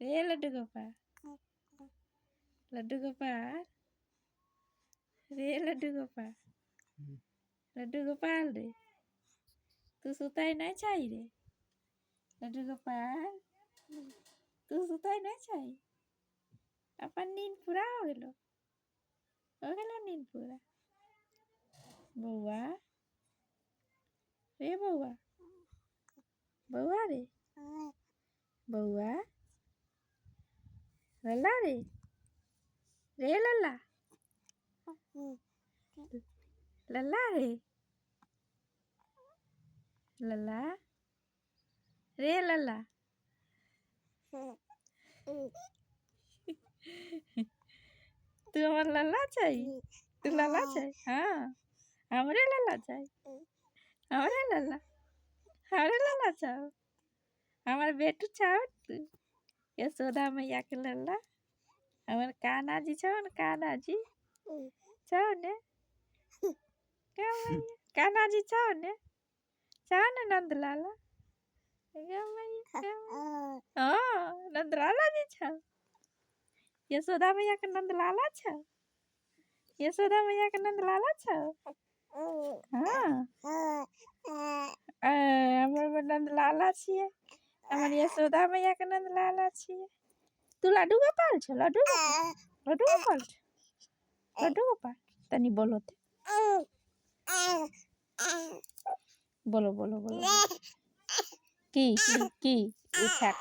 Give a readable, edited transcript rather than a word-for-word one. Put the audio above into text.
रे लड्डू गोपाल, लड्डू गोपाल, रे लड्डू गोपाल, लड्डू गोपाल रे तू सुताई नहीं चाहिए रे लड्डू गोपाल तू सुताई नहीं चाहिए अपन नींद पूरा हो गेलो नींद पूरा बउआ रे बउआ बउआ रे बउआ लल्ला रे रे लल्ला लल्ला रे लल्ला रे लल्ला तू हमार लल्ला चाहिए तू लल्ला चाहिए हाँ हमरे लल्ला चाहिए हमरे लल्ला चाहो हमारे बेटू चाहो तू यशोदा मैया के लल्ला हमारे कान्हा जी चाहो न कान्हा जी चाहो ने क्या मैया कान्हा जी चाहो ने नंद लाला क्या मैया हाँ नंद लाला जी चाहो यशोदा मैया के नंद लाला चाहो यशोदा मैया के नंद लाला चाहो हाँ हमारे नंद लाला छिए हमारे यशोदा मैया के नंद लाला छिए तू लड्डू गोपाल छ लड्डू गोपाल तनी बोलो ते बोलो की उठा